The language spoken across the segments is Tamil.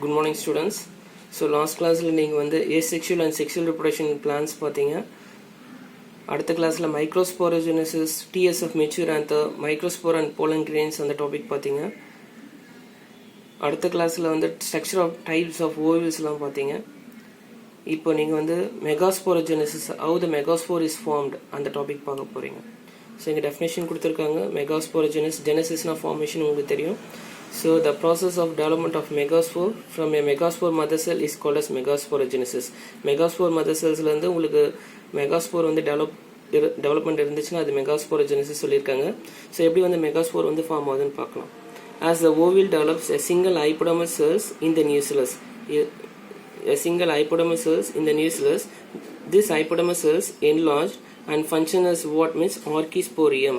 Good morning students. So last classல நீங்க வந்து asexual and sexual reproduction plans பாத்தீங்க. அடுத்த கிளாஸ்ல microsporogenesis, TS of mature anther, microspore and pollen grains அந்த டாபிக் பாத்தீங்க. அடுத்த கிளாஸ்ல வந்து structure of types of ovules எல்லாம் பாத்தீங்க. இப்போ நீங்க வந்து megasporogenesis, how the megaspore is formed அந்த டாபிக் பார்க்க போறீங்க. So இங்க definition கொடுத்திருக்காங்க. Megasporogenesis, genesisனா formation உங்களுக்கு தெரியும். So the process of development of megaspore from a megaspore mother cell is called as megasporogenesis. Megaspore mother cells ல இருந்து உங்களுக்கு megaspore வந்து development இருந்துச்சுன்னா அது megasporogenesis சொல்லிருக்காங்க. So எப்படி வந்து megaspore வந்து form ஆகுதுன்னு பார்க்கலாம். As the ovule develops a single hypodermal cells in the nucleus. A single hypodermal cells in the nucleus. This hypodermal cells enlarge and function as what means archisporium.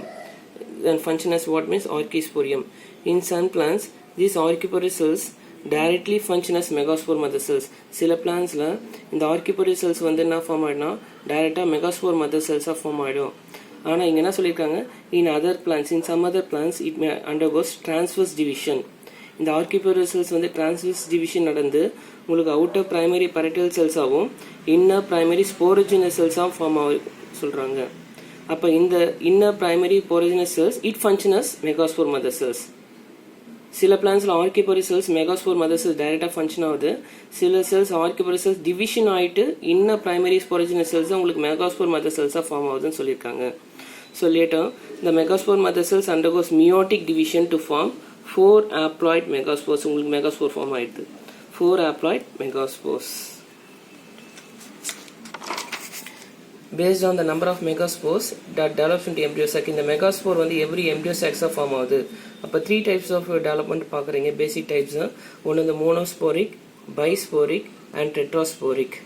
Then function as what means archisporium. In some plants, these archispore cells directly function as megaspore mother cells. சில பிளான்ஸ்ல இந்த archispore cells வந்து என்ன ஃபார்ம் ஆயிடும்னா டைரக்டா megaspore mother cells ஆ ஃபார்ம் ஆயிடும். ஆனா இங்க என்ன சொல்லிருக்காங்க, in other plants, in some other plants it may undergoes transverse division. இந்த archispore cells வந்து transverse division நடந்து உங்களுக்கு outer primary parietal cells ஆவும் inner primary sporogenous cells ஆ ஃபார்ம் ஆகும் சொல்றாங்க. அப்ப இந்த inner primary sporogenous cells it function as megaspore mother cells. சில பிளான்ஸ்ல archesporial cells megaspore mother cells டைரக்டா ஃபங்க்ஷன் ஆகுது. சில செல்ஸ் ஆர்கிபோரி செல்ஸ் டிவிஷன் ஆயிட்டு இன்னர் பிரைமரி ஸ்போரோஜெனஸ் செல்ஸ் உங்களுக்கு மெகாஸ்போர் மதர் செல்ஸா ஃபார்ம் ஆகுதுன்னு சொல்லியிருக்காங்க. ஸோ லேட்டர் இந்த megaspore mother cells undergoes meiotic division to form 4 haploid megaspores. உங்களுக்கு மெகாஸ்போர் ஃபார்ம் ஆயிடுது. 4 haploid megaspores. Based on the number of megaspores that develops into embryo sac, இந்த megaspore வந்து every embryo sacs ஃபார்ம் ஆகுது. அப்போ 3 types of development பார்க்குறீங்க. பேசிக் டைப்ஸ் ஒன்று இந்த மோனோஸ்போரிக், பைஸ்போரிக் அண்ட் டெட்ராஸ்போரிக்.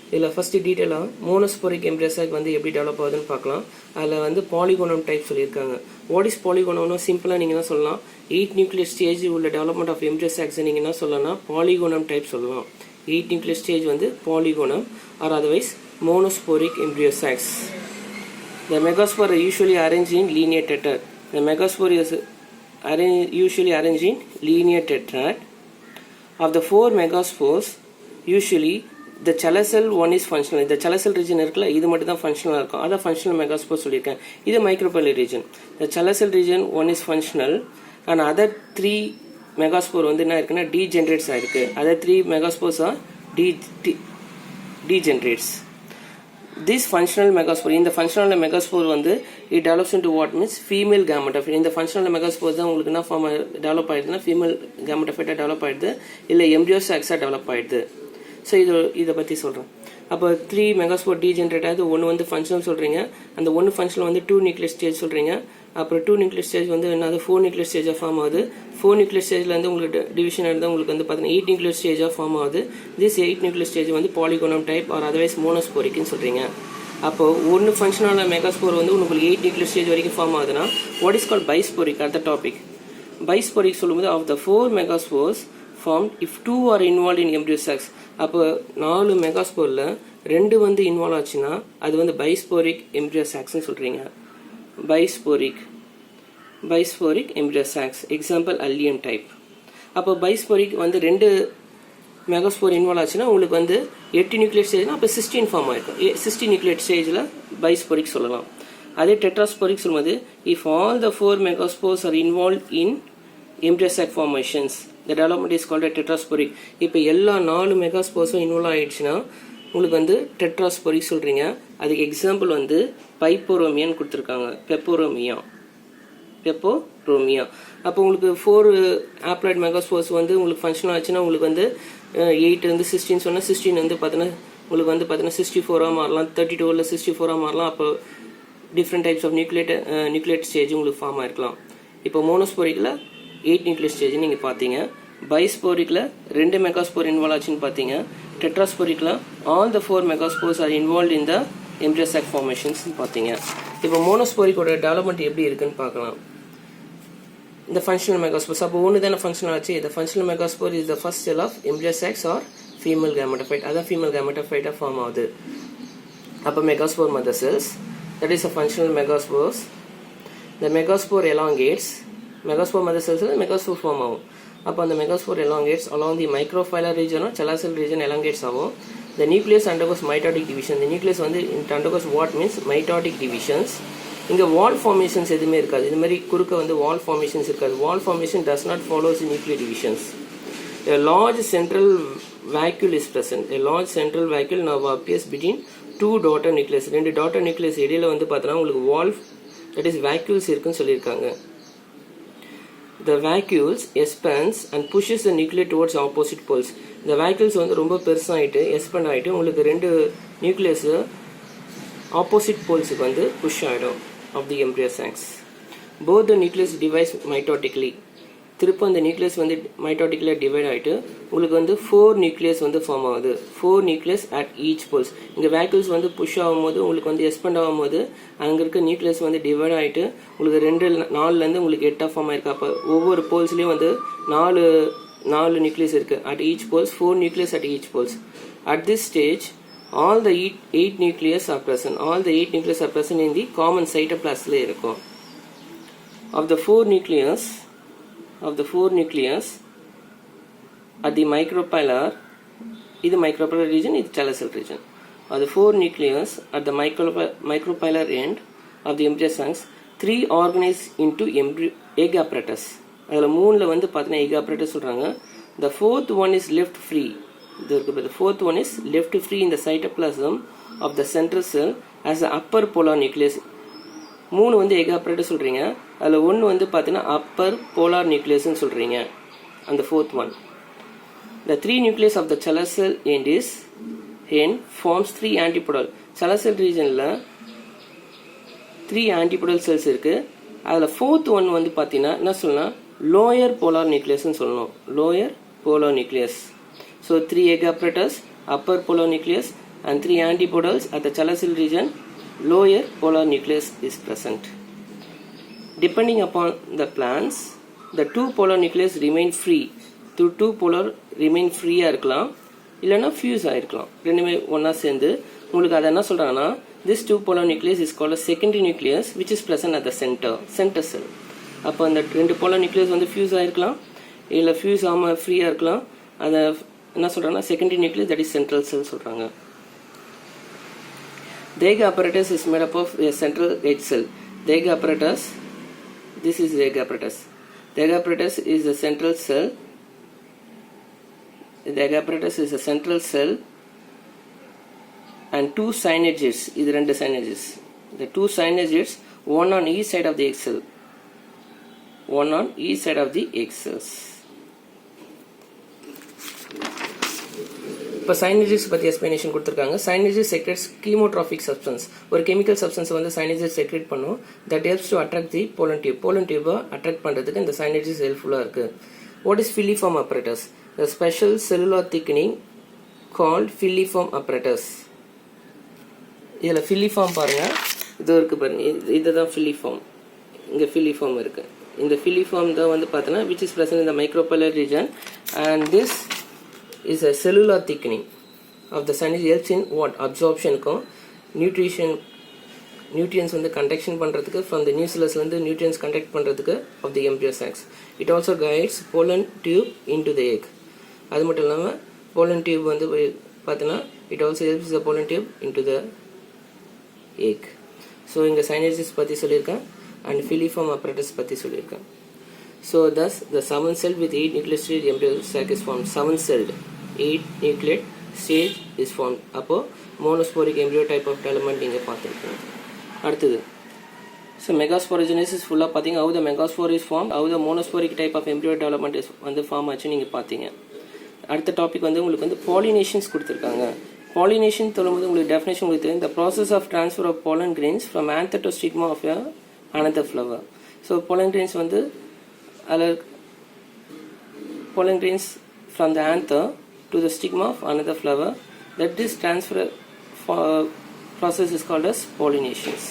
இதில் ஃபர்ஸ்ட் டீட்டெயிலாக மோனோஸ்போரிக் embryo sac வந்து எப்படி டெவலப் ஆகுதுன்னு பார்க்கலாம். அதில் வந்து பாலிகோனம் டைப் சொல்லியிருக்காங்க. வாட் இஸ் பாலிகோனம்னு சிம்பிளாக நீங்கள் என்ன சொல்லலாம், 8 நியூக்ளியர் ஸ்டேஜ் உள்ள டெவலப்மெண்ட் ஆஃப் embryo sacs நீங்கள் என்ன சொல்லலாம்னா பாலிகோனம் டைப் சொல்லலாம். 8 நியூக்ளியர் ஸ்டேஜ் வந்து polygonum or otherwise monosporic embryo sacs. The megaspore are usually arranged in linear tetrad. The megaspore is usually arranged in linear tetrad. Of the 4 megaspores, usually the chelacell one is functional. The chelacell region இருக்குல்ல, இது மட்டும் தான் ஃபங்க்ஷனலாக இருக்கும். அதான் ஃபங்க்ஷனல் மெகாஸ்போர் சொல்லியிருக்கேன். இது மைக்ரோபல்லி region. The chelacell region one is functional and other 3 megaspore வந்து என்ன இருக்குன்னா degenerates ஆயிருக்கு. Other 3 megaspores are degenerates. This functional megaspore, இந்த functional megaspore வந்து it develops into what means female gametophyte. இந்த functional megaspore தான் உங்களுக்கு என்ன ஃபார்ம் டெவலப் ஆயிடுதுன்னா female gametophyte டெவலப் ஆயிடுது, இல்லை embryo sacs டெவலப் ஆயிடுது. ஸோ இதை பற்றி சொல்கிறேன். அப்போ 3 மெகாஸ்போர் டீஜென்ரேட் ஆகுது. ஒன்று வந்து ஃபங்க்ஷனல் சொல்கிறீங்க, அந்த ஒன்று ஃபங்க்ஷனல் வந்து 2 நியூக்ளியர் ஸ்டேஜ் சொல்கிறீங்க. அப்புறம் 2 நியூக்ளியர் ஸ்டேஜ் வந்து என்னது 4 நியூக்ளியர் ஸ்டேஜாக ஃபார்ம் ஆகுது. 4 நியூக்ளியர் ஸ்டேஜில் வந்து உங்களுக்கு டிவிஷன் எடுத்தால் உங்களுக்கு வந்து பார்த்தீங்கன்னா 8 நியூக்ளியர் ஸ்டேஜாக ஃபார்ம் ஆகுது. திஸ் 8 நியூக்ளியர் ஸ்டேஜ் வந்து பாலிகோனம் டைப் ஆர் அதர்வைஸ் மோனோஸ்போரிக்னு சொல்கிறீங்க. அப்போ ஒன்று ஃபங்க்ஷனான மெகாஸ்போர் வந்து உங்களுக்கு 8 நியூக்ளியர் ஸ்டேஜ் வரைக்கும் ஃபார்ம் ஆகுதுன்னா வாட் இஸ் கால்ட் பைஸ்போரிக். அடுத்த டாபிக் பைஸ்போரிக் சொல்லும்போது of the 4 megaspores formed if 2 are involved in embryo sacs. அப்போ 4 மெகாஸ்போரில் 2 வந்து இன்வால்வ் ஆச்சுன்னா அது வந்து பைஸ்போரிக் embryo sacsன்னு சொல்கிறீங்க. Bisporic embryo sacs. Example allium type. அப்போ பைஸ்போரிக் வந்து 2 மெகாஸ்போர் இன்வால்வ் ஆச்சுன்னா உங்களுக்கு வந்து 8 நியூக்ளியர் ஸ்டேஜ்னா அப்போ 16 ஃபார்ம் ஆயிருக்கும். 16 நியூக்ளியர் ஸ்டேஜில் பைஸ்போரிக் சொல்லலாம். அதே டெட்ராஸ்போரிக் சொல்லும்போது if all the 4 megaspores are involved in embryo sac formations, the development is called a tetrasporic. இப்போ எல்லா 4 மெகாஸ்போர்ஸும் இன்வால்வ் ஆயிடுச்சுன்னா உங்களுக்கு வந்து டெட்ராஸ்போரிக் சொல்கிறீங்க. அதுக்கு எக்ஸாம்பிள் வந்து பைப்போரோமியான்னு கொடுத்துருக்காங்க. பெப்போரோமியா. அப்போ உங்களுக்கு 4 haploid மெகாஸ்போர்ஸ் வந்து உங்களுக்கு ஃபங்க்ஷன் ஆச்சுன்னா உங்களுக்கு வந்து 8 வந்து 16 சொன்னால் 16 வந்து பார்த்தீங்கன்னா உங்களுக்கு வந்து பார்த்தீங்கன்னா 64 மாறலாம், 32 64 மாறலாம். அப்போ different types of nucleate stage உங்களுக்கு ஃபார்ம் ஆயிருக்கலாம். இப்போ மோனோஸ்போரிக்கில் 8 நியூக்ளியர் ஸ்டேஜ் நீங்கள் பார்த்தீங்க. பைஸ்போரிக்கில் 2 மெகாஸ்போர் இன்வால்வ் ஆச்சுன்னு பார்த்தீங்க. டெட்ராஸ்போரிக்கில் all the 4 megaspores are involve in the embryo sac formations பார்த்தீங்க. இப்போ மோனோஸ்போரிக்கோட டெவலப்மெண்ட் எப்படி இருக்குன்னு பார்க்கலாம். இந்த ஃபங்க்ஷனல் மெகாஸ்போர்ஸ் அப்போ ஒன்று தானே ஃபங்க்ஷனல் ஆச்சு. இந்த functional megaspore is the first cell of embryo sacs or female gametophyte. அதான் ஃபீமேல் கேமெட்டோஃபைட்டாக ஃபார்ம் ஆகுது. அப்போ megaspore mother cells, that is a functional megaspores. The megaspore elongates. Megaspore mother cells megaspore form ஆகும். அப்போ அந்த megaspore elongates along the microphylla region or cell region elongates ஆகும். The nucleus undergoes mitotic division. The nucleus வந்து it undergoes what means mitotic divisions. இங்கே wall formations எதுவுமே இருக்காது. இது மாதிரி குறுக்க வந்து wall formations இருக்காது. Wall formation does not follow the nuclear divisions. A large central vacuole is present. A large central vacuole now appears between two daughter nucleus. ரெண்டு daughter nucleus இடையில வந்து பார்த்தோன்னா உங்களுக்கு wall, that is vacuoles இருக்குன்னு சொல்லியிருக்காங்க. The vacuoles expands and pushes the nucleus towards opposite poles. இந்த vacuoles வந்து ரொம்ப பெருசாகிட்டு expand ஆகிட்டு உங்களுக்கு ரெண்டு nucleus opposite poles வந்து push ஆகிடும் of the embryo sacs. Both the nucleus divides mitotically. திருப்ப அந்த nucleus வந்து mitotically divide ஆகிட்டு உங்களுக்கு வந்து 4 nucleus வந்து ஃபார்ம் ஆகுது. 4 nucleus at each poles. இங்கே vacuoles வந்து புஷ் ஆகும்போது உங்களுக்கு வந்து எக்ஸ்பெண்ட் ஆகும்போது அங்கே இருக்க நியூக்ளியஸ் வந்து டிவைட் ஆகிட்டு உங்களுக்கு 4லேருந்து உங்களுக்கு 8 ஃபார்ம் ஆயிருக்கு. அப்போ ஒவ்வொரு போல்ஸ்லேயும் வந்து 4 nucleus இருக்குது. At each poles 4 nucleus at each poles. At this stage all the 8 nucleus are present. All the 8 nucleus are present in the common cytoplasm இருக்கும். Of the 4 nucleus at the micropylar, இது micropylar region, இது cell region. Of the 4 nucleus at the micropylar end of the embryo sacs, 3 organize into egg apparatus. அதில் 3ல வந்து பார்த்தீங்கன்னா egg apparatus சொல்கிறாங்க. The fourth one is left free. The fourth one is left free in the cytoplasm of the central cell as the upper polar nucleus. 3 வந்து egg apparatus சொல்கிறீங்க. அதில் 1 வந்து பார்த்தீங்கன்னா upper polar nucleusன்னு சொல்கிறீங்க. அந்த fourth one. The 3 nucleus of the cell end forms 3 antipodal. cell regionல 3 antipodal cells இருக்குது. அதில் fourth one வந்து பார்த்தீங்கன்னா என்ன சொல்லலாம், lower polar nucleusன்னு சொல்லணும். lower polar nucleus. So 3 egg apparatus, upper polar nucleus and 3 antipodals at the cell region. Lower polar nucleus is present. Depending upon the plants, the 2 polar nucleus remain free. 2 polar remain free இருக்கலாம், இல்லைன்னா ஃபியூஸ் ஆகிருக்கலாம். ரெண்டுமே ஒன்றா சேர்ந்து உங்களுக்கு அதை என்ன சொல்கிறாங்கன்னா, this 2 polar nucleus is called a secondary nucleus which is present at the center cell. அப்போ அந்த 2 polar nucleus வந்து ஃபியூஸ் ஆகிருக்கலாம், இல்லை ஃபியூஸ் ஆகாமல் ஃப்ரீயாக இருக்கலாம். அதை என்ன சொல்கிறாங்கன்னா secondary nucleus, that is central செல் சொல்கிறாங்க. The egg apparatus is made up of a central egg cell. The egg apparatus, this is the egg apparatus. The egg apparatus is a central cell. The egg apparatus is a central cell and 2 synergids. இது 2 synergids. The 2 synergids, one on each side of the egg cell. One on each side of the egg cells. இப்போ synergids பற்றி எக்ஸ்பிளனேஷன் கொடுத்துருக்காங்க. synergids secretes chemotrophic substance. ஒரு கெமிக்கல் சப்ஸ்டன்ஸ் வந்து synergids செக்ரேட் பண்ணும். that helps to attract the pollen tube. pollen tube attract பண்ணுறதுக்கு இந்த synergids ஹெல்ப்ஃபுல்லாக இருக்குது. what is filiform apparatus? the special cellular thickening called filiform apparatus. இதில் filiform பாருங்கள், இது இருக்குது பாருங்கள், இதுதான் filiform. இங்கே filiform இருக்குது. இந்த filiform தான் வந்து பார்த்தோன்னா which is present in the micropylar region, and this is a cellular thickening of the synergids helps in what absorptionக்கும் nutrients வந்து கண்டக்ஷன் பண்ணுறதுக்கு from the nucleusலேருந்து nutrients conduct பண்ணுறதுக்கு of the embryo sacs. It also guides pollen tube into the egg. அது மட்டும் இல்லாமல் pollen tube வந்து பார்த்தோன்னா it also helps the pollen tube into the egg. So இங்கே synergids பற்றி சொல்லியிருக்கேன் and filiform apparatus பற்றி சொல்லியிருக்கேன். So thus the 7 cell with 8 nucleus stage embryo sac is formed. 7 celled 8 nucleate stage is formed. அப்போ monosporic embryo type of development இங்கே பார்த்துருக்கோம். அடுத்தது ஸோ மெகாஸ்போரோஜெனிசிஸ் ஃபுல்லாக பார்த்தீங்க, how the megaspore is formed, how the monosporic type of embryo development is வந்து ஃபார்ம் ஆச்சு நீங்கள் பார்த்தீங்க. அடுத்த டாபிக் வந்து உங்களுக்கு வந்து பாலினேஷன்ஸ் கொடுத்துருக்காங்க. பாலினேஷன் சொல்லும்போது உங்களுக்கு டெஃபினேஷன் உங்களுக்கு தெரியும், the process of transfer of pollen grains from anther to stigma of another flower. So pollen grains வந்து அதில் pollen grains from the anther to the stigma of another flower, that this transfer process is called as pollinations.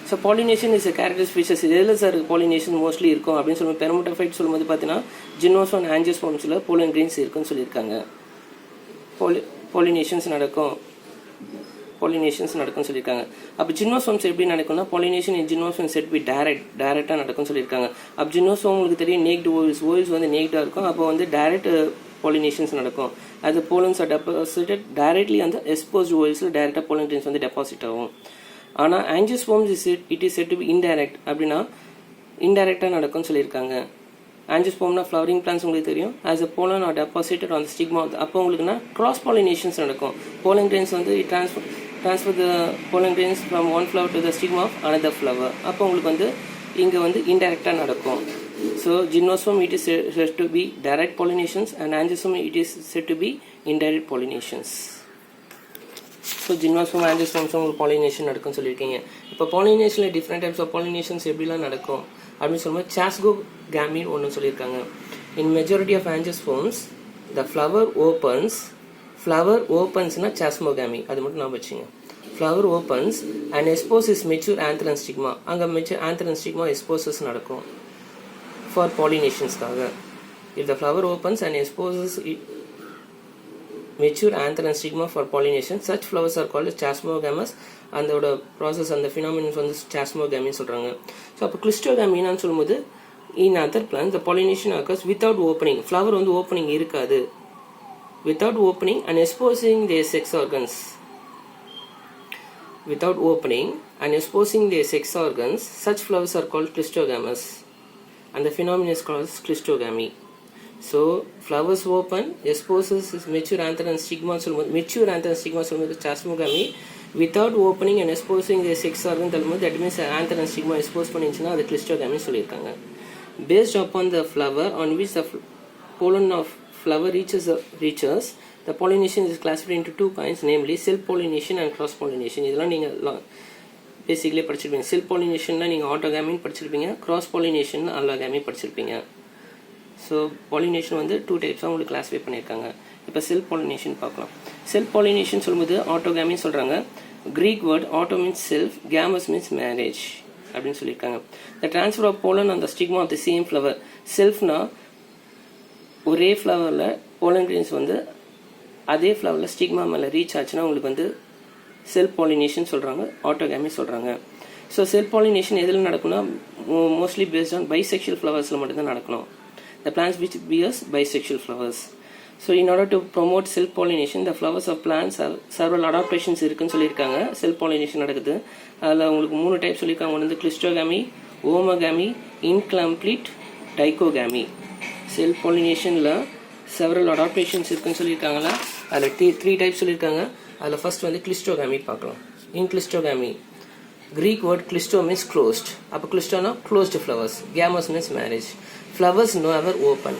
So pollination is a characteristic features. இதில் சார் pollination mostly இருக்கும் அப்படின்னு சொல்லுவோம். பெர்மோட்டோஃபைட் சொல்லும்போது பார்த்தீங்கன்னா ஜினோசோம் ஆஞ்சியோஸ்போர்ம்ஸில் pollen grains இருக்குன்னு சொல்லியிருக்காங்க. pollinations நடக்கும். பாலினேஷன்ஸ் நடக்கும்னு சொல்லியிருக்காங்க. அப்போ ஜிம்னோஸ்பர்ம்ஸ் எப்படி நடக்கும்னா பாலினேஷன் இன் ஜிம்னோஸ்பர்ம் செட் பி டைரக்டாக நடக்கும்னு சொல்லியிருக்காங்க. அப்போ ஜிம்னோஸ்பர்ம் உங்களுக்கு தெரியும் நேக்டு ஓயில்ஸ் வந்து நேக்டாக இருக்கும். அப்போ வந்து டைரக்ட் பாலினேஷன்ஸ் நடக்கும். அது போலன்ஸ் ஆர் டெபாசிட்டட் டைரக்ட்லி அந்த எக்ஸ்போஸ்ட் ஓயில்ஸில் டைரெக்டாக போலன் கிரெயின்ஸ் வந்து டெபாசிட் ஆகும். ஆனால் angiosperms it is said to be indirect, அப்படின்னா இன்டைரக்டாக நடக்கும்னு சொல்லியிருக்காங்க. ஆஞ்சியோஸ்பர்ம்னா ஃப்ளவரிங் பிளான்ஸ் உங்களுக்கு தெரியும். As a pollen are deposited on the stigma. அப்போ உங்களுக்குன்னா கிராஸ் பாலினேஷன்ஸ் நடக்கும். போலன் கிரெயின்ஸ் வந்து transfer the pollen grains from one flower to the stigma of another flower. அப்போ உங்களுக்கு வந்து இங்கே வந்து இன்டைரக்டாக நடக்கும். So gymnosperm it is said to be direct pollinations and angiosperm it is said to be indirect pollinations. So gymnosperm angiosperm உங்களுக்கு pollination நடக்கும்னு சொல்லியிருக்கீங்க. இப்போ pollination different types of pollinations எப்படிலாம் நடக்கும் அப்படின்னு சொல்லும்போது chasmogamy ஒன்று சொல்லியிருக்காங்க. In majority of angiosperms the flower opensனா chasmogamy, அது மட்டும் நான் வச்சுங்க. Flower opens and exposes mature anther and stigma. அங்கே mature anther and stigma exposes நடக்கும் for pollinations. If the flower opens and exposes mature anther and stigma for pollination, such flowers are called chasmogamous. And the process and the phenomenon வந்து chasmogamy சொல்றாங்க. So அப்போ clistogamy ன்னு சொல்லும்போது in other plants the pollination occurs without opening. Flower வந்து opening இருக்காது. Without opening and exposing their sex organs. Without opening and exposing their sex organs, such flowers are called clistogamous. And the phenomenon is called clistogamy. So flowers open, exposes mature anther and stigma. Mature anther and stigma is chasmogamy. Without opening and exposing the sex organ, that means anther and stigma exposed பண்ணிச்சுனா அது clistogamy சொல்லிருக்காங்க. Based upon the flower on which the pollen of flower reaches, the pollination is classified into two kinds, namely self pollination and cross pollination. இதெல்லாம் நீங்க பேசிக்கலி படிச்சிருப்பீங்க. செல்ஃப் பாலினேஷன்னா நீங்கள் ஆட்டோகாமின்னு படிச்சிருப்பீங்க, கிராஸ் பாலினேஷன் அல்லாகாமி படிச்சிருப்பீங்க. ஸோ பாலினேஷன் வந்து 2 டைப்ஸாக உங்களுக்கு கிளாஸிஃபை பண்ணியிருக்காங்க. இப்போ செல்ஃப் பாலினேஷன் பார்க்கலாம். செல்ஃப் பாலினேஷன் சொல்லும்போது ஆட்டோகாமின்னு சொல்கிறாங்க. Greek word auto means self, gamos means marriage அப்படின்னு சொல்லியிருக்காங்க. த ட்ரான்ஸ்ஃபர் ஆஃப் போலன் அந்த stigma of the same flower. செல்ஃப்னா ஒரே ஃப்ளவரில் போலன் கிரெயின்ஸ் வந்து அதே ஃப்ளவரில் ஸ்டிக்மா மேலே ரீச் ஆச்சுன்னா உங்களுக்கு வந்து செல்ஃப் பாலினேஷன் சொல்கிறாங்க, ஆட்டோகாமி சொல்கிறாங்க. ஸோ செல்ஃப் பாலினேஷன் எதில் நடக்கும்னா மோஸ்ட்லி பேஸ்ட் ஆன் பைசெக்ஷுவல் ஃப்ளவர்ஸில் மட்டும்தான் நடக்கணும். The plants which bears bisexual flowers. So in order to promote self pollination the flowers of plants several adaptations இருக்குன்னு சொல்லியிருக்காங்க. செல்ஃப் பாலினேஷன் நடக்குது. அதில் உங்களுக்கு 3 டைப் சொல்லியிருக்காங்க. ஒன்று வந்து கிளிஸ்டோகாமி, ஓமோகாமி, இன்கம்ப்ளீட் டைகோகாமி. செல்ஃப் பாலினேஷனில் செவரல் அடாப்டேஷன்ஸ் இருக்குன்னு சொல்லியிருக்காங்களா. அதில் 3 டைப் சொல்லியிருக்காங்க. அதில் ஃபர்ஸ்ட் வந்து கிளிஸ்டோகாமி பார்க்கலாம். இன் கிளிஸ்டோகாமி Greek word clisto means closed. அப்போ கிளிஸ்டோனா closed flowers. Gammas means marriage. Flowers never open.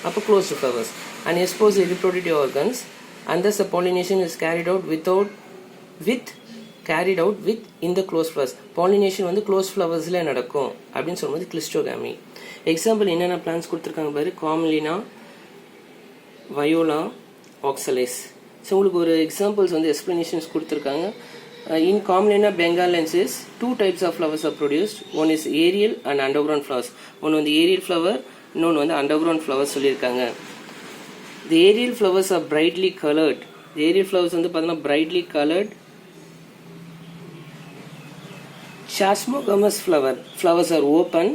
அப்போ closed flowers. And expose the reproductive organs. And thus the pollination is carried out with in the closed flowers. Pollination வந்து closed flowersல நடக்கும் அப்படின்னு சொல்லும்போது கிளிஸ்டோகாமி. எக்ஸாம்பிள் என்னென்ன பிளான்ஸ் கொடுத்துருக்காங்க பாரு. காம்லினா, வயோலா, ஆக்சலைஸ். ஸோ உங்களுக்கு ஒரு எக்ஸாம்பிள்ஸ் வந்து எக்ஸ்பிளனேஷன்ஸ் கொடுத்துருக்காங்க. In Commelina bengalensis, 2 types of flowers are produced. One is aerial and underground flowers. One வந்து aerial flower, இன்னொன்று வந்து underground flowers சொல்லியிருக்காங்க. The aerial flowers are brightly colored. The aerial flowers வந்து பார்த்தீங்கன்னா brightly colored. Chasmogamous flowers are open.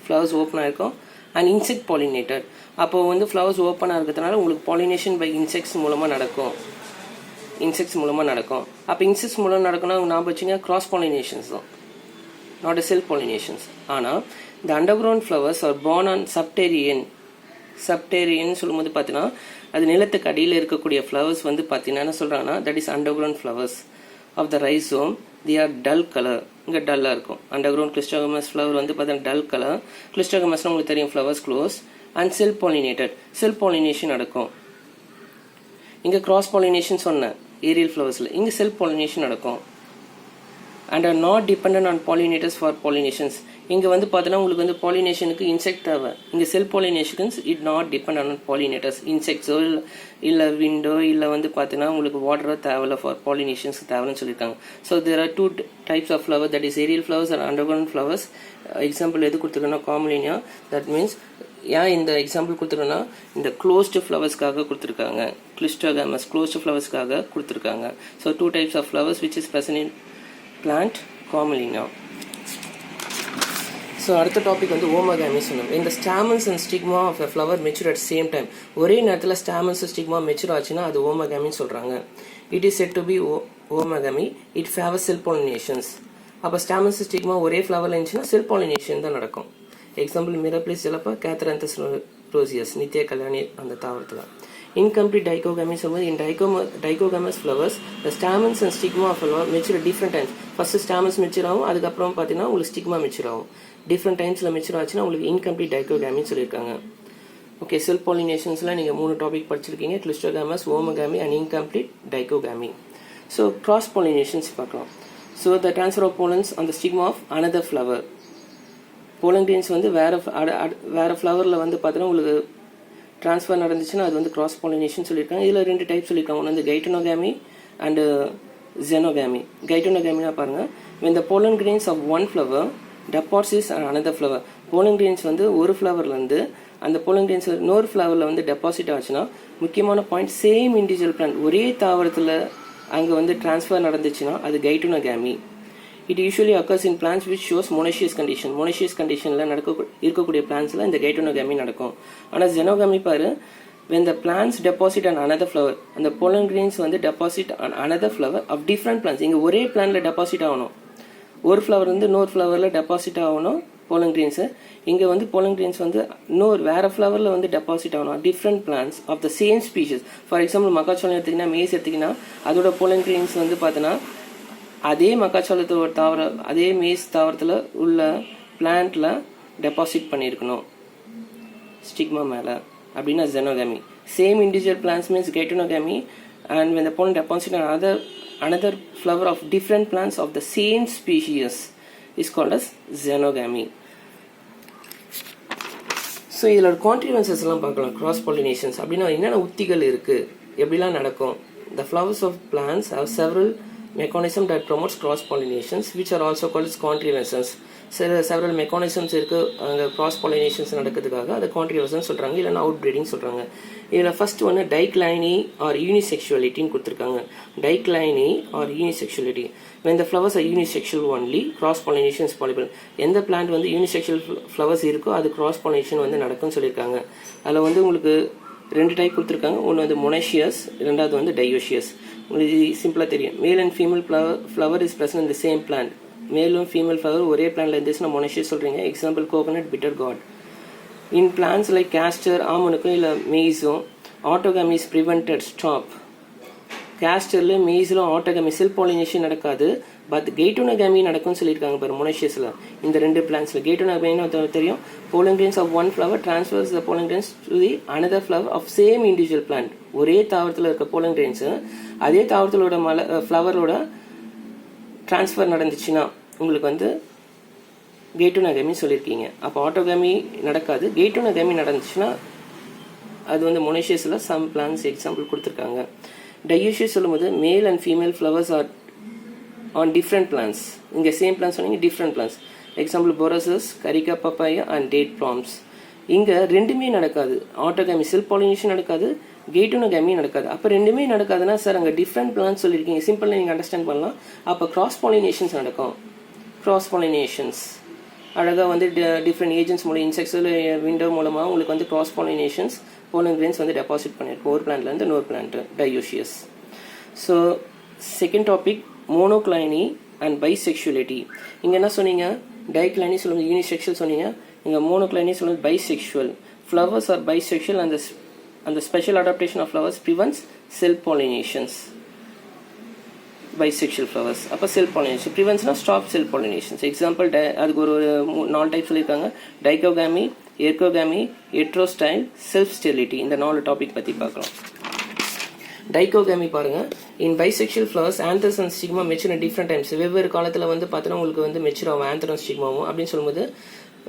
Flowers open ஆயிருக்கும். And insect pollinated. அப்போ வந்து ஃப்ளவர்ஸ் ஓப்பனாக இருக்கிறதுனால உங்களுக்கு பாலினேஷன் பை இன்செக்ட்ஸ் மூலமாக நடக்கும். அப்போ இன்செக்ட்ஸ் மூலம் நடக்கும்னா நான் வச்சுங்க கிராஸ் பாலினேஷன்ஸ் தான், நாட் அ செல்ஃப் பாலினேஷன்ஸ். ஆனால் இந்த under ground flowers are borne on subterranean சொல்லும்போது பார்த்தீங்கன்னா அது நிலத்துக்கு அடியில் இருக்கக்கூடிய ஃப்ளவர்ஸ் வந்து பார்த்தீங்கன்னா என்ன சொல்கிறாங்கன்னா that is under ground flowers of the rhizome. They are dull colour, இங்கே டல்லாக இருக்கும். அண்டர் கிரவுண்ட் கிளிஸ்டோகமஸ் ஃப்ளவர் வந்து பார்த்தீங்கன்னா டல் கலர். கிளிஸ்டோகமஸ்னால் உங்களுக்கு தெரியும் flowers close. And self pollinated, self pollination நடக்கும். இங்கே கிராஸ் பாலினேஷன் சொன்னேன் ஏரியல் ஃப்ளவர்ஸில், இங்கே செல்ஃப் பாலினேஷன் நடக்கும். And are not dependent on pollinators for pollinations. இங்கே வந்து பார்த்தீங்கன்னா உங்களுக்கு வந்து பாலினேஷனுக்கு இன்செக்ட் தேவை. இங்கே self pollinations it not depend on pollinators. இன்செக்ட்ஸோ இல்லை விண்டோ இல்லை வந்து பார்த்தீங்கன்னா உங்களுக்கு வாட்டரோ தேவையில்ல ஃபார் பாலினேஷன்ஸ்க்கு தேவைன்னு சொல்லியிருக்காங்க. So there are 2 types of flower, that is aerial flowers and underground flowers. Example எது கொடுத்துருக்கோன்னா காம்லினியா, தட் மீன்ஸ் ஏன் இந்த எக்ஸாம்பிள் கொடுத்துருக்கோன்னா இந்த க்ளோஸ்டு ஃப்ளவர்ஸ்க்காக கொடுத்துருக்காங்க. கிளிஸ்டோகாமஸ் க்ளோஸ்டு ஃப்ளவர்ஸ்க்காக கொடுத்துருக்காங்க. So 2 types of flowers which is present in plant Commelina. So அடுத்த டாபிக் வந்து ஓமகாமி சொன்னோம். இந்த stamens and stigma of a flower mature at same time. ஒரே நேரத்தில் ஸ்டாமன்ஸ் ஸ்டிக்மா மெச்சூர் ஆச்சுன்னா அது ஓமகாமின்னு சொல்கிறாங்க. It is said to be homogamy. It favours self pollinations. அப்போ ஸ்டாமன்ஸ் ஸ்டிக்மா ஒரே ஃப்ளவரில் இருந்துச்சுன்னா செல்ஃப் பாலினேஷன் தான் நடக்கும். எக்ஸாம்பிள் மிரப்ளிஸ் ஜலப்பா, கேத்தரந்தஸ் ரோசியஸ், நித்திய கல்யாணி அந்த தாவரத்தில். இன்கம்ப்ளீட் டைகோகாமி சொல்லும்போது in dichogamous flowers the stamens and stigma of flower mature different times. First stamens mature ஆகும், அதுக்கப்புறம் பார்த்தீங்கன்னா உங்களுக்கு ஸ்டிக்மா மெச்சூர் ஆகும். டிஃப்ரெண்ட் டைம்ஸில் மெச்சூர் ஆச்சுன்னா உங்களுக்கு இன்கம்ப்ளீட் டைகோகாமின்னு சொல்லியிருக்காங்க. ஓகே, செல்ஃப் பாலினேஷன்ஸில் நீங்கள் 3 டாபிக் படிச்சிருக்கீங்க. Cleistogamous, homogamy and incomplete dichogamy. So cross pollinations பார்க்கலாம். So the transfer of pollens on the stigma of another flower. Pollen grains வந்து வேறு ஃப்ளவரில் வந்து பார்த்தீங்கன்னா உங்களுக்கு ட்ரான்ஸ்ஃபர் நடந்துச்சுன்னா அது வந்து கிராஸ் பாலினேஷன் சொல்லியிருக்காங்க. இதில் 2 டைப் சொல்லியிருக்காங்க. ஒன்று வந்து கைட்டனோகாமி அண்டு ஜெனோகாமி. கைட்டனோகாமினா பாருங்கள், when the pollen grains of one flower deposits on another flower. pollen grains வந்து ஒரு ஃப்ளவர்லேருந்து அந்த pollen grains இன்னொரு ஃப்ளவரில் வந்து டெபாசிட் ஆச்சுன்னா முக்கியமான பாயிண்ட் சேம் இண்டிவிஜுவல் பிளான்ட் ஒரே தாவரத்தில் அங்கே வந்து ட்ரான்ஸ்ஃபர் நடந்துச்சுன்னா அது கைட்டனோகாமி. It usually occurs in plants which shows monoecious condition. monoecious conditionல இருக்கக்கூடிய பிளான்ட்ஸில் இந்த கைட்டனோகாமி நடக்கும். ஆனால் ஜெனோகாமி பாரு, when the plants deposit on another flower, அந்த pollen grains வந்து deposit on another flower of different plants. இங்கே ஒரே பிளான்ட்ல டெபாசிட் ஆகணும். ஒரு ஃப்ளவர் வந்து இன்னொரு ஃப்ளவரில் டெபாசிட் ஆகணும் pollen grains. இங்கே வந்து pollen grains வந்து வேறு ஃப்ளவரில் வந்து டெபாசிட் ஆகணும். Different plants of the same species. For example மக்காச்சோளம் எடுத்திங்கன்னா, மேஸ் எடுத்திங்கன்னா அதோட pollen grains வந்து பார்த்தோன்னா அதே மக்காச்சோளத்தோட தாவரம் அதே மேஸ் தாவரத்தில் உள்ள பிளான்ட்டில் டெபாசிட் பண்ணியிருக்கணும் ஸ்டிக்மா மேலே, அப்படின்னா xenogamy. Same individual plants means geitonogamy. And when the pollen deposit on another flower of different plants of the same species is called as xenogamy. So இதில் கான்ட்ரிபியூஷன்ஸ் எல்லாம் பார்க்கலாம். கிராஸ் பாலினேஷன்ஸ் அப்படின்னா என்னென்ன உத்திகள் இருக்குது, எப்படிலாம் நடக்கும். The flowers of plants have several mechanism that promotes cross pollinations which are also called as contrivances. several mechanisms இருக்கு அங்கே cross pollinations நடக்கிறதுக்காக அதை contrivances சொல்கிறாங்க, இல்லைன்னா அவுட் ப்ரீடிங் சொல்கிறாங்க. இதில் ஃபர்ஸ்ட் ஒன்று டைக்ளைனி ஆர் யூனிசெக்சுவலிட்டின்னு கொடுத்துருக்காங்க. டைக்ளைனி R யூனிசெக்சுவலிட்டி. when the flowers are unisexual only cross pollination is possible. எந்த பிளான்ட் வந்து யூனிசெக்சுவல் ஃப்ளவர்ஸ் இருக்கோ அது cross pollination வந்து நடக்கும்னு சொல்லியிருக்காங்க. அதில் வந்து உங்களுக்கு 2 டைப் கொடுத்துருக்காங்க. ஒன்று வந்து மொனேஷியஸ், ரெண்டாவது வந்து டையோஷியஸ். உங்களுக்கு சிம்பிளாக தெரியும். Male and female flower is present in the same plant. மேலும் ஃபீமேல் ஃப்ளவர் ஒரே பிளான்ட்ல இருந்துச்சுன்னா மொனேஷியஸ் சொல்கிறீங்க. Example coconut, bitter gourd. In plants like castor, ஆமனுக்கும் இல்லை மெய்ஸும் ஆட்டோகாமி இஸ் ப்ரிவென்டட் ஸ்டாப். கேஸ்டரில் மெய்ஸிலும் ஆட்டோகாமி செல்ஃப் பாலினேஷன் நடக்காது, பட் கைட்டனோகாமி நடக்கும்னு சொல்லியிருக்காங்க பாரு மொனேஷியஸில். இந்த 2 பிளான்ஸில் கைட்டனோகாமின்னு தெரியும். pollen grains of one flower transfers the pollen grains to the another flower of same individual plant. ஒரே தாவரத்தில் இருக்க pollen grains அதே தாவரத்திலோட ஃப்ளவரோட டிரான்ஸ்ஃபர் நடந்துச்சுன்னா உங்களுக்கு வந்து கைட்டனோகாமி சொல்லியிருக்கீங்க. அப்போ ஆட்டோகாமி நடக்காது. கைட்டனோகாமி நடந்துச்சுன்னா அது வந்து மொனேஷியஸில் சம் பிளான்ஸ் எக்ஸாம்பிள் கொடுத்துருக்காங்க. டையோஷியஸ் சொல்லும்போது male and female flowers are on different plants. இங்கே சேம் பிளான்ஸ் சொன்னீங்க, different plants. Example borassus, carica papaya and date palms. இங்கே 2மே நடக்காது. ஆட்டோகாமி செல்ஃப் பாலினேஷன் நடக்காது, கைட்டனோகாமி நடக்காது. அப்போ 2மே நடக்காதுன்னா சார் அங்கே டிஃப்ரெண்ட் பிளான்ஸ் சொல்லியிருக்கீங்க, சிம்பிளாக நீங்கள் அண்டர்ஸ்டாண்ட் பண்ணலாம். அப்போ கிராஸ் பாலினேஷன்ஸ் நடக்கும். கிராஸ் பாலினேஷன்ஸ் அழகாக வந்து டிஃப்ரெண்ட் ஏஜென்ட்ஸ் மூலம் இன்செக்ட்ஸில் விண்டோ மூலமாக உங்களுக்கு வந்து கிராஸ் பாலினேஷன்ஸ் pollen grains வந்து டெபாசிட் பண்ணியிருக்கோம் ஒரு பிளான்ட்லேருந்து இன்னொரு plant, dioecious. So second topic monocliny and bisexuality. இங்கே என்ன சொன்னீங்க, டைக்ளைனி சொல்லுங்கள் யூனிசெக்சுவல் சொன்னீங்க, இங்கே மோனோக்ளைனி சொல்லுங்கள் bisexual. Flowers R bisexual and the special adaptation of flowers prevents self pollinations. Bisexual flowers அப்போ செல்ஃப் பாலினேஷன் ப்ரிவென்ட்ஸ்னா ஸ்டாப் செல்ஃப் பாலினேஷன்ஸ். எக்ஸாம்பிள் அதுக்கு ஒரு 4 டைப் சொல்லியிருக்காங்க. Dichogamy, herkogamy, heterostyle, self sterility. இந்த 4 டாபிக் பற்றி பார்க்கலாம். டைகோகாமி பாருங்கள். In bisexual flowers anthers and stigma mature in different times. வெவ்வேறு காலத்தில் வந்து பார்த்தோன்னா உங்களுக்கு வந்து மெச்சூர் ஆகும் ஆந்தரும் ஸ்டிக்மாவும் அப்படின்னு சொல்லும்போது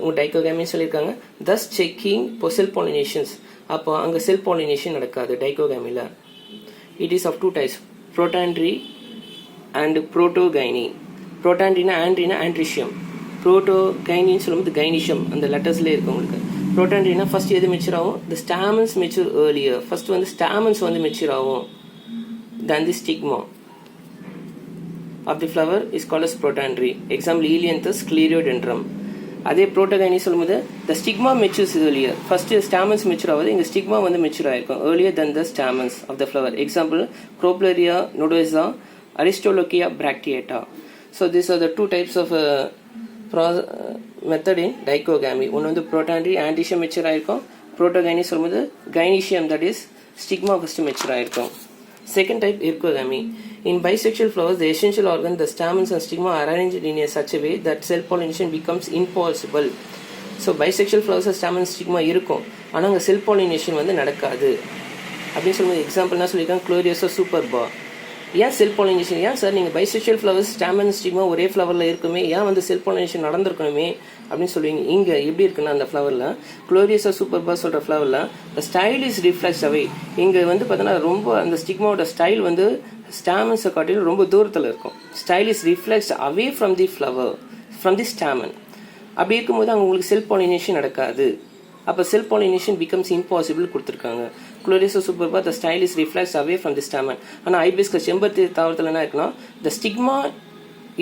உங்கள் டைகோகாமின்னு சொல்லியிருக்காங்க. Thus checking self pollinations. அப்போ அங்கே செல்ஃப் பாலினேஷன் நடக்காது டைகோகாமியில். It is of 2 types, protandry and protogyny. புரோட்டாண்ட்ரினா ஆண்ட்ரினா ஆண்ட்ரிஷியம், புரோட்டோகைனின்னு சொல்லும்போது கைனிஷியம் அந்த லெட்டர்ஸ்லேயே இருக்கு உங்களுக்கு. ப்ரோட்டான்ட்ரினா ஃபர்ஸ்ட் எது மெச்சூர் ஆகும்? the stamens mature earlier. First வந்து stamens வந்து மெச்சூர் ஆகும் than the stigma of the flower is called as protandry. Example Helianthus sclerodendron. அதே புரோட்டோகைனி சொல்லும்போது the stigma matures earlier. First stamens mature ஆகுது, இங்க stigma வந்து mature ஆயிருக்கும் earlier than the stamens of the flower. Example Cropleria nodosa, Aristolochia bracteata. So these are the two types of method in dichogamy. ஒன்று வந்து protandry antecium mature ஆயிருக்கும், புரோட்டோகைனி சொல்லும்போது gynoecium, that is stigma first mature ஆயிருக்கும். Second type, ergogamy. In bisexual flowers, the essential organ, the stamens and stigma are arranged in a such a way that self pollination becomes impossible. So bisexual flowers stamens stigma இருக்கும், ஆனால் அங்கே செல்ஃப் பாலினேஷன் வந்து நடக்காது அப்படின்னு சொல்லும்போது எக்ஸாம்பிள்னா சொல்லியிருக்காங்க குளோரியோசா சூப்பர்பா. ஏன் செல்ஃப் பாலினேஷன்? ஏன் சார் நீங்கள் பைசெக்சுவல் ஃப்ளவர்ஸ் ஸ்டாமன் ஸ்டிக்மா ஒரே ஃப்ளவரில் இருக்குமே, ஏன் வந்து செல்ஃப் பாலினேஷன் நடந்திருக்கணுமே அப்படின்னு சொல்லுவீங்க. இங்கே எப்படி இருக்குன்னா அந்த ஃப்ளவரில் குளோரியோசா சூப்பர்பா சொல்கிற ஃப்ளவரில் த ஸ்டைல் இஸ் ரிஃப்ளெக்ஸ் அவே. இங்கே வந்து பார்த்தோன்னா ரொம்ப அந்த ஸ்டிக்மாவோட ஸ்டைல் வந்து ஸ்டாமன்ஸை காட்டிலும் ரொம்ப தூரத்தில் இருக்கும். Style is reflex away from the flower, from the stamen. அப்படி இருக்கும்போது அங்கே உங்களுக்கு செல்ஃப் பாலினேஷன் நடக்காது. அப்போ செல்ஃப் பாலினேஷன் பிகம்ஸ் இம்பாசிபிள் கொடுத்துருக்காங்க. Gloriosa superba the style is reflex away from the stamen. ஆனால் ஹைபிஸ்கஸ் செம்பருத்தி தாவரத்தில் என்ன இருக்குன்னா the stigma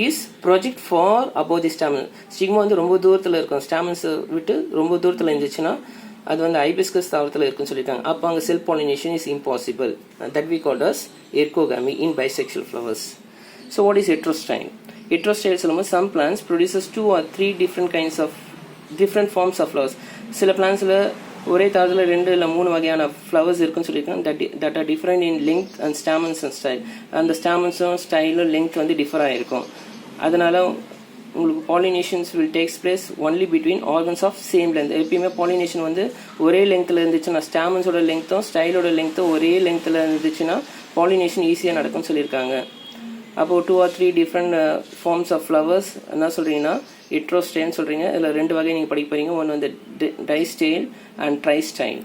is project far above the stamen. Stigma வந்து ரொம்ப தூரத்தில் இருக்கும், ஸ்டாமன்ஸை விட்டு ரொம்ப தூரத்தில் இருந்துச்சுன்னா அது வந்து ஹைபிஸ்கஸ் தாவரத்தில் இருக்குன்னு சொல்லியிருக்காங்க. அப்போ அங்கே self pollination is impossible. That we called as ergogamy in bisexual flowers. So what is heterostyle? Heterostyle சொல்லும்போது some plants produces 2 or 3 different forms of flowers. சில பிளான்ஸில் ஒரே தாவரத்தில் 2 இல்லை 3 வகையான ஃப்ளவர்ஸ் இருக்குன்னு சொல்லியிருக்காங்க. that are different in length and stamens and style. அந்த ஸ்டாமன்ஸும் ஸ்டைலும் லெங்க் வந்து டிஃபர் ஆகிருக்கும். அதனால உங்களுக்கு pollinations will takes place only between organs of same length. எப்பயுமே பாலினேஷன் வந்து ஒரே லெங்த்தில் இருந்துச்சுன்னா, ஸ்டாமன்ஸோட லெங்க்த்தும் ஸ்டைலோட லெங்க்த்தும் ஒரே லெங்த்தில் இருந்துச்சுன்னா பாலினேஷன் ஈஸியாக நடக்கும்னு சொல்லியிருக்காங்க. அப்போது 2 or 3 different forms of flowers என்ன சொல்கிறீங்கன்னா ஹெட்ரோஸ்டைல்னு சொல்கிறீங்க. இதில் 2 வகை நீங்கள் படிக்க போகிறீங்க. ஒன்று வந்து டைஸ்டைல் அண்ட் ட்ரைஸ்டைல்.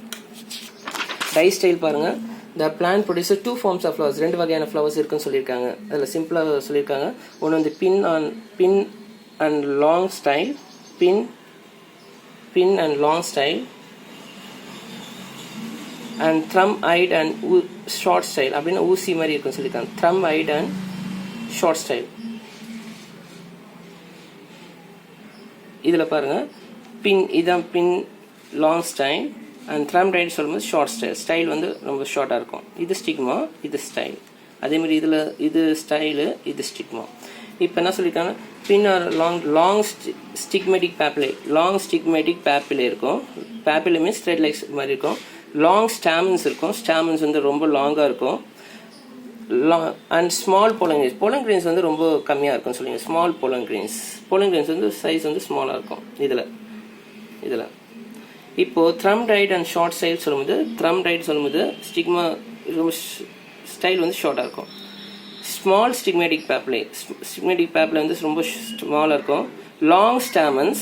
டைஸ்டைல் பாருங்கள், த plant producer 2 forms of flowers. 2 வகையான ஃப்ளவர்ஸ் இருக்குன்னு சொல்லியிருக்காங்க. அதில் சிம்பிளாக சொல்லியிருக்காங்க. ஒன்று வந்து பின் and long style, pin and long style, and thumb-eyed and short style. அப்படின்னா ஊசி மாதிரி இருக்குன்னு சொல்லியிருக்காங்க. thumb-eyed and short style. இதில் பாருங்கள், இதான் பின் லாங் ஸ்டைல் அண்ட் thumb-eyed சொல்லும்போது ஷார்ட் ஸ்டைல். ஸ்டைல் வந்து ரொம்ப ஷார்ட்டாக இருக்கும். இது ஸ்டிக்மா, இது ஸ்டைல். அதேமாதிரி இதில் இது ஸ்டைலு, இது ஸ்டிக்மா. இப்போ என்ன சொல்லியிருக்காங்க, pin are long stigmatic papillae. Long stigmatic papillae இருக்கும். பேப்பிலே மீன்ஸ் ஸ்ட்ரெயிட் லைக்ஸ் மாதிரி இருக்கும். லாங் ஸ்டாமன்ஸ் இருக்கும். ஸ்டாமன்ஸ் வந்து ரொம்ப லாங்காக இருக்கும். And small போலங்கிரீன்ஸ். போலங்கிரீன்ஸ் வந்து ரொம்ப கம்மியாக இருக்கும்னு சொல்லுவீங்க. ஸ்மால் போலங்கிரீன்ஸ். போலங்கிரீன்ஸ் வந்து சைஸ் வந்து ஸ்மாலாக இருக்கும். இதில் இப்போது thumb-eyed அண்ட் ஷார்ட் ஸ்டைல் சொல்லும்போது, thumb-eyed சொல்லும்போது ஸ்டிக்மா ரொம்ப ஸ்டைல் வந்து ஷார்ட்டாக இருக்கும். ஸ்மால் ஸ்டிக்மேட்டிக் பேப்லே வந்து ரொம்ப ஸ்மாலாக இருக்கும். லாங் ஸ்டாமன்ஸ்